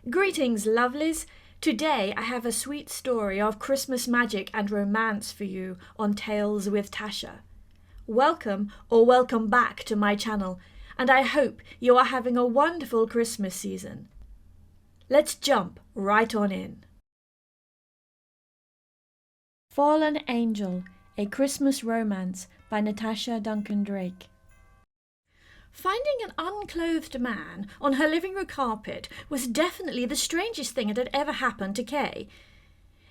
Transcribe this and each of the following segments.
Greetings, lovelies! Today I have a sweet story of Christmas magic and romance for you on Tales with Tasha. Welcome or welcome back to my channel, and I hope you are having a wonderful Christmas season. Let's jump right on in. Fallen Angel, a Christmas Romance by Natasha Duncan Drake. Finding an unclothed man on her living room carpet was definitely the strangest thing that had ever happened to Kay.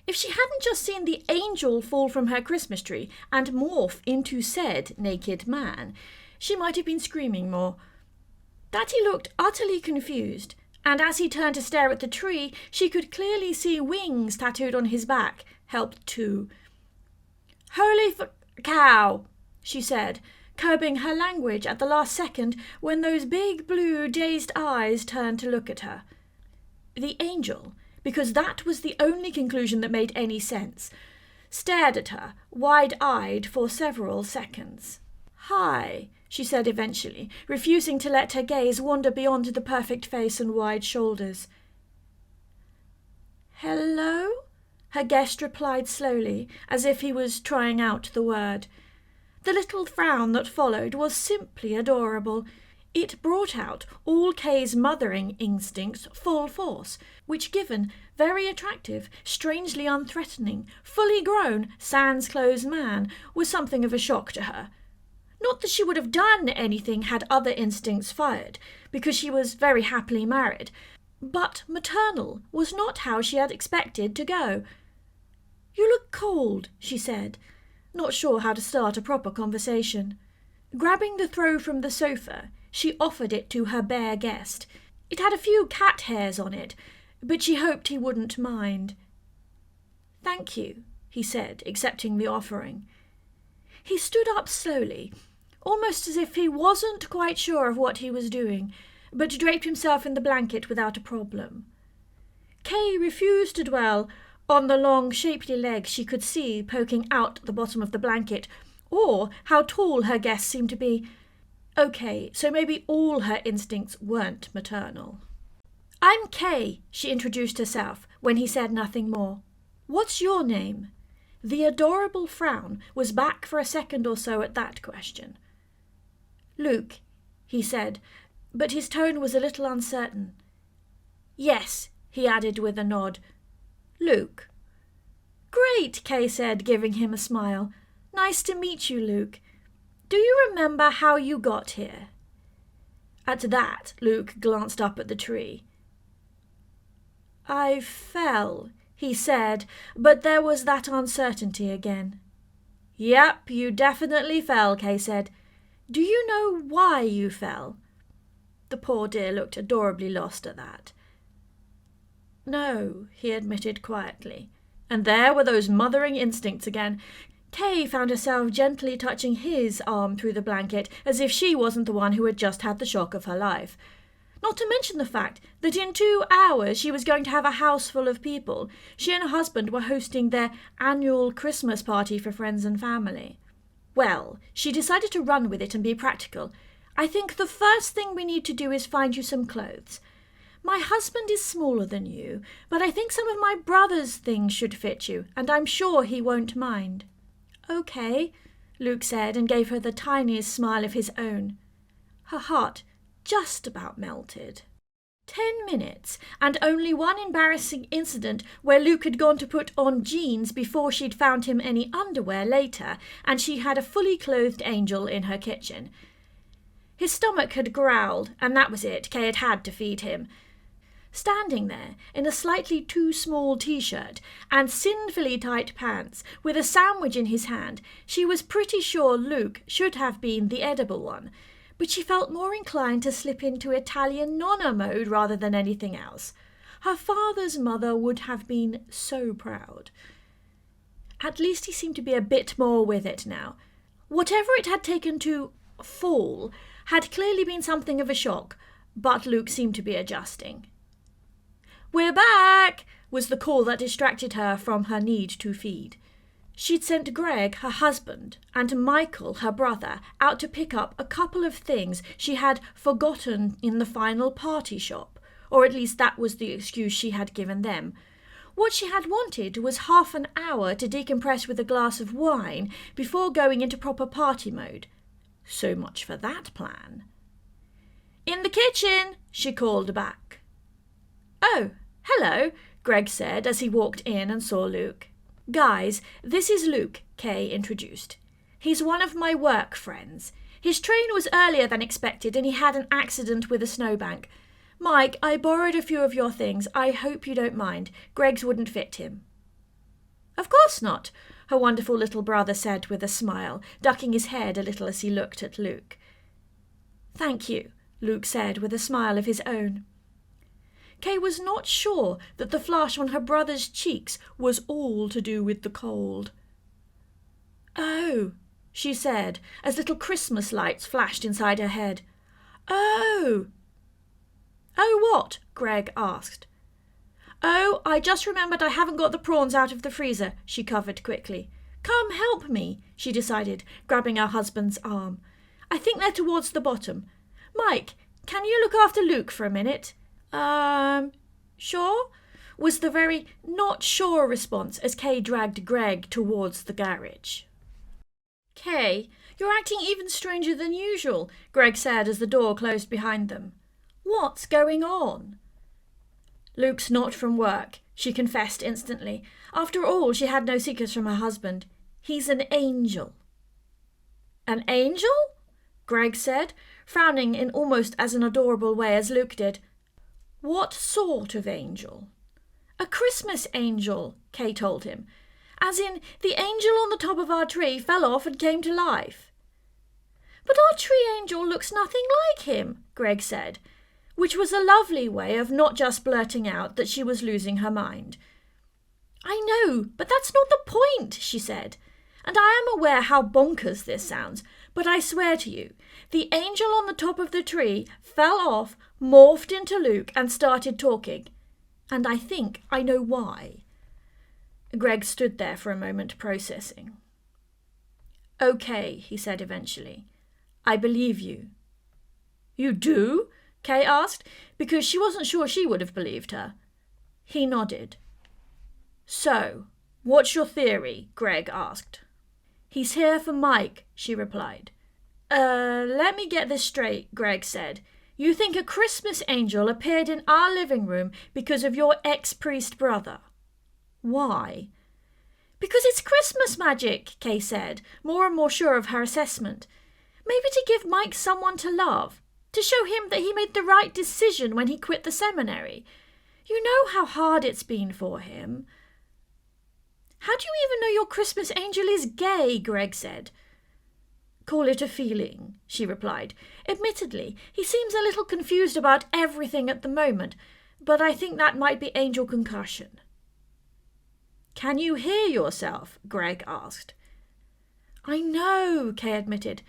If she hadn't just seen the angel fall from her Christmas tree and morph into said naked man, she might have been screaming more. That he looked utterly confused, and as he turned to stare at the tree, she could clearly see wings tattooed on his back, helped too. "Holy cow," she said, curbing her language at the last second when those big blue dazed eyes turned to look at her. The angel, because that was the only conclusion that made any sense, stared at her, wide-eyed for several seconds. "Hi," she said eventually, refusing to let her gaze wander beyond the perfect face and wide shoulders. "Hello?" her guest replied slowly, as if he was trying out the word. The little frown that followed was simply adorable. It brought out all Kay's mothering instincts full force, which, given very attractive, strangely unthreatening, fully grown, sans-clothes man, was something of a shock to her. Not that she would have done anything had other instincts fired, because she was very happily married, but maternal was not how she had expected to go. "You look cold," she said, not sure how to start a proper conversation. Grabbing the throw from the sofa, she offered it to her bear guest. It had a few cat hairs on it, but she hoped he wouldn't mind. "Thank you," he said, accepting the offering. He stood up slowly, almost as if he wasn't quite sure of what he was doing, but draped himself in the blanket without a problem. Kay refused to dwell on the long, shapely legs she could see poking out the bottom of the blanket, or how tall her guest seemed to be. Okay, so maybe all her instincts weren't maternal. "I'm Kay," she introduced herself, when he said nothing more. "What's your name?" The adorable frown was back for a second or so at that question. "Luke," he said, but his tone was a little uncertain. "Yes," he added with a nod. "Luke." "Great," Kay said, giving him a smile. "Nice to meet you, Luke. Do you remember how you got here?" At that, Luke glanced up at the tree. "I fell," he said, but there was that uncertainty again. "Yep, you definitely fell," Kay said. "Do you know why you fell?" The poor dear looked adorably lost at that. "No," he admitted quietly. And there were those mothering instincts again. Kay found herself gently touching his arm through the blanket, as if she wasn't the one who had just had the shock of her life. Not to mention the fact that in 2 hours she was going to have a house full of people. She and her husband were hosting their annual Christmas party for friends and family. Well, she decided to run with it and be practical. "I think the first thing we need to do is find you some clothes. My husband is smaller than you, but I think some of my brother's things should fit you, and I'm sure he won't mind." "Okay," Luke said, and gave her the tiniest smile of his own. Her heart just about melted. 10 minutes, and only one embarrassing incident where Luke had gone to put on jeans before she'd found him any underwear later, and she had a fully clothed angel in her kitchen. His stomach had growled, and that was it. Kay had had to feed him. Standing there in a slightly too small t-shirt and sinfully tight pants, with a sandwich in his hand, she was pretty sure Luke should have been the edible one, but she felt more inclined to slip into Italian nonna mode rather than anything else. Her father's mother would have been so proud. At least he seemed to be a bit more with it now. Whatever it had taken to fall had clearly been something of a shock, but Luke seemed to be adjusting. "We're back!" was the call that distracted her from her need to feed. She'd sent Greg, her husband, and Michael, her brother, out to pick up a couple of things she had forgotten in the final party shop, or at least that was the excuse she had given them. What she had wanted was half an hour to decompress with a glass of wine before going into proper party mode. So much for that plan. "In the kitchen," she called back. "Oh, hello," Greg said as he walked in and saw Luke. "Guys, this is Luke," Kay introduced. "He's one of my work friends. His train was earlier than expected and he had an accident with a snowbank. Mike, I borrowed a few of your things. I hope you don't mind. Greg's wouldn't fit him." "Of course not," her wonderful little brother said with a smile, ducking his head a little as he looked at Luke. "Thank you," Luke said with a smile of his own. Kay was not sure that the flush on her brother's cheeks was all to do with the cold. "Oh," she said, as little Christmas lights flashed inside her head. "Oh." "Oh, what?" Greg asked. "Oh, I just remembered I haven't got the prawns out of the freezer," she covered quickly. "Come help me," she decided, grabbing her husband's arm. "I think they're towards the bottom. Mike, can you look after Luke for a minute?" Sure?" was the very not sure response as Kay dragged Greg towards the garage. "Kay, you're acting even stranger than usual," Greg said as the door closed behind them. "What's going on?" "Luke's not from work," she confessed instantly. After all, she had no secrets from her husband. "He's an angel." "An angel?" Greg said, frowning in almost as an adorable way as Luke did. "What sort of angel?" "A Christmas angel," Kay told him. "As in, the angel on the top of our tree fell off and came to life." "But our tree angel looks nothing like him," Greg said, which was a lovely way of not just blurting out that she was losing her mind. "I know, but that's not the point," she said. "And I am aware how bonkers this sounds, but I swear to you, the angel on the top of the tree fell off, morphed into Luke and started talking. And I think I know why." Greg stood there for a moment processing. "Okay," he said eventually. "I believe you." "You do?" Kay asked, because she wasn't sure she would have believed her. He nodded. "So, what's your theory?" Greg asked. "He's here for Mike," she replied. Let me get this straight," Greg said. "You think a Christmas angel appeared in our living room because of your ex-priest brother?" "Why?" "Because it's Christmas magic," Kay said, more and more sure of her assessment. "Maybe to give Mike someone to love, to show him that he made the right decision when he quit the seminary. You know how hard it's been for him." "How do you even know your Christmas angel is gay?" Greg said. "Call it a feeling," she replied. "Admittedly, he seems a little confused about everything at the moment, but I think that might be angel concussion." "Can you hear yourself?" Greg asked. "I know," Kay admitted.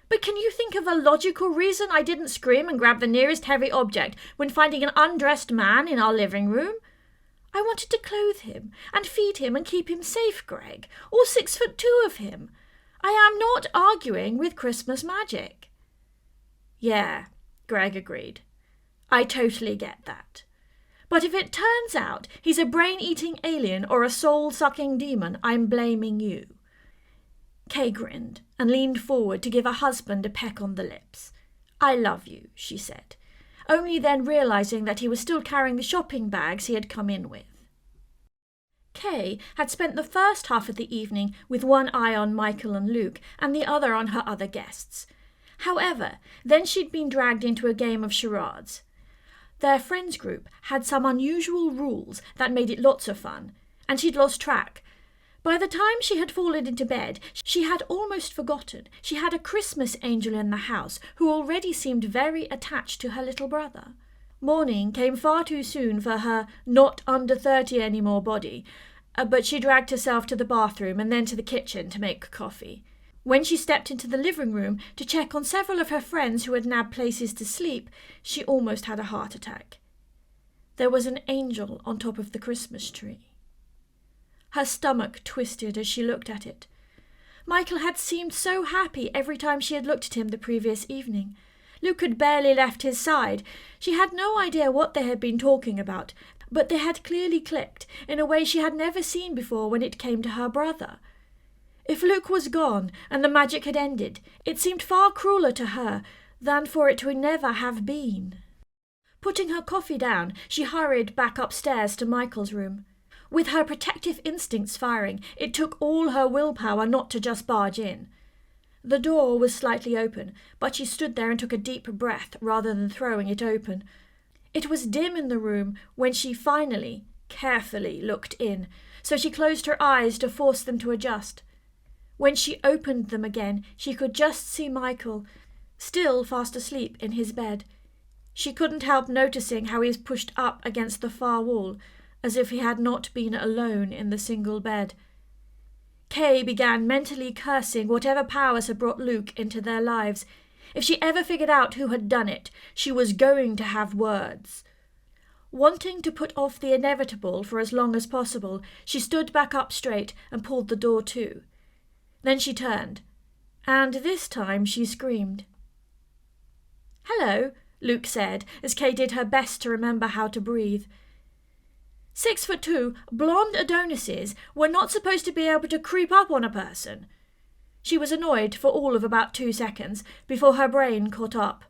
"But can you think of a logical reason I didn't scream and grab the nearest heavy object when finding an undressed man in our living room? I wanted to clothe him and feed him and keep him safe, Greg, all 6'2" of him. I am not arguing with Christmas magic." "Yeah," Greg agreed. "I totally get that. But if it turns out he's a brain-eating alien or a soul-sucking demon, I'm blaming you." Kay grinned and leaned forward to give her husband a peck on the lips. "I love you," she said, only then realizing that he was still carrying the shopping bags he had come in with. Kay had spent the first half of the evening with one eye on Michael and Luke and the other on her other guests. However, then she'd been dragged into a game of charades. Their friends group had some unusual rules that made it lots of fun, and she'd lost track. By the time she had fallen into bed, she had almost forgotten she had a Christmas angel in the house who already seemed very attached to her little brother. Morning came far too soon for her not under 30 anymore body, but she dragged herself to the bathroom and then to the kitchen to make coffee. When she stepped into the living room to check on several of her friends who had nabbed places to sleep, she almost had a heart attack. There was an angel on top of the Christmas tree. Her stomach twisted as she looked at it. Michael had seemed so happy every time she had looked at him the previous evening, Luke had barely left his side. She had no idea what they had been talking about, but they had clearly clicked in a way she had never seen before when it came to her brother. If Luke was gone and the magic had ended, it seemed far crueler to her than for it to never have been. Putting her coffee down, she hurried back upstairs to Michael's room. With her protective instincts firing, it took all her willpower not to just barge in. The door was slightly open, but she stood there and took a deep breath rather than throwing it open. It was dim in the room when she finally, carefully looked in, so she closed her eyes to force them to adjust. When she opened them again, she could just see Michael, still fast asleep in his bed. She couldn't help noticing how he was pushed up against the far wall, as if he had not been alone in the single bed. Kay began mentally cursing whatever powers had brought Luke into their lives. If she ever figured out who had done it, she was going to have words. Wanting to put off the inevitable for as long as possible, she stood back up straight and pulled the door to. Then she turned, and this time she screamed. "Hello," Luke said, as Kay did her best to remember how to breathe. 6'2", blonde Adonises were not supposed to be able to creep up on a person. She was annoyed for all of about 2 seconds before her brain caught up.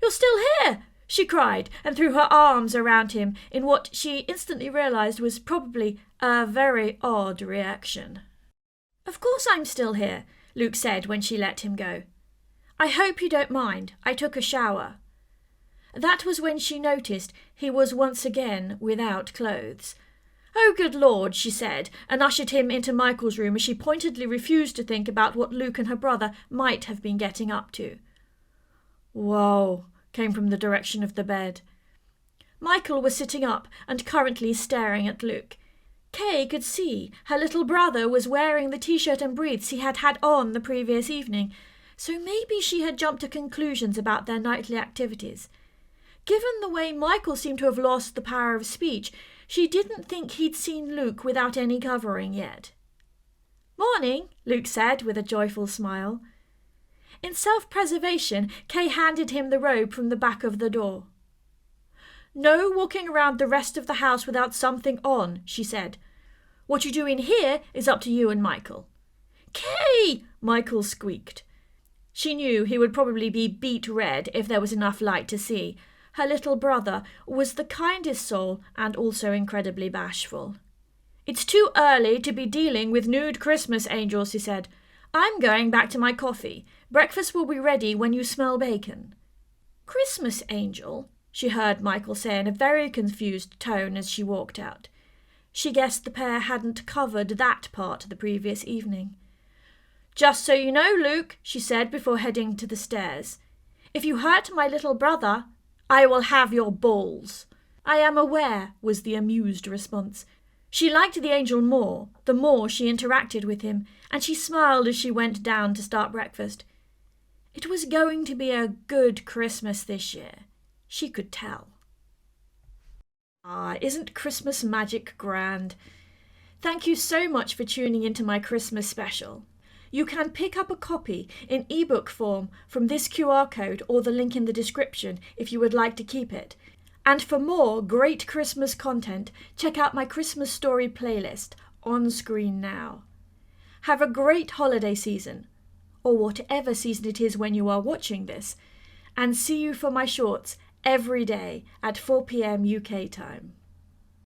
"You're still here!" she cried, and threw her arms around him in what she instantly realised was probably a very odd reaction. "Of course I'm still here," Luke said when she let him go. "I hope you don't mind. I took a shower." That was when she noticed he was once again without clothes. "Oh, good Lord," she said, and ushered him into Michael's room as she pointedly refused to think about what Luke and her brother might have been getting up to. "Whoa," came from the direction of the bed. Michael was sitting up and currently staring at Luke. Kay could see her little brother was wearing the t-shirt and briefs he had had on the previous evening, so maybe she had jumped to conclusions about their nightly activities. Given the way Michael seemed to have lost the power of speech, she didn't think he'd seen Luke without any covering yet. "Morning," Luke said with a joyful smile. In self-preservation, Kay handed him the robe from the back of the door. "No walking around the rest of the house without something on," she said. "What you do in here is up to you and Michael." "Kay!" Michael squeaked. She knew he would probably be beet red if there was enough light to see. Her little brother was the kindest soul and also incredibly bashful. "It's too early to be dealing with nude Christmas angels," he said. "I'm going back to my coffee. Breakfast will be ready when you smell bacon." "Christmas angel?" she heard Michael say in a very confused tone as she walked out. She guessed the pair hadn't covered that part the previous evening. "Just so you know, Luke," she said before heading to the stairs, "if you hurt my little brother, I will have your balls." "I am aware," was the amused response. She liked the angel more, the more she interacted with him, and she smiled as she went down to start breakfast. It was going to be a good Christmas this year. She could tell. Isn't Christmas magic grand? Thank you so much for tuning into my Christmas special. You can pick up a copy in ebook form from this QR code or the link in the description if you would like to keep it. And for more great Christmas content, check out my Christmas story playlist on screen now. Have a great holiday season, or whatever season it is when you are watching this, and see you for my shorts every day at 4 p.m. UK time.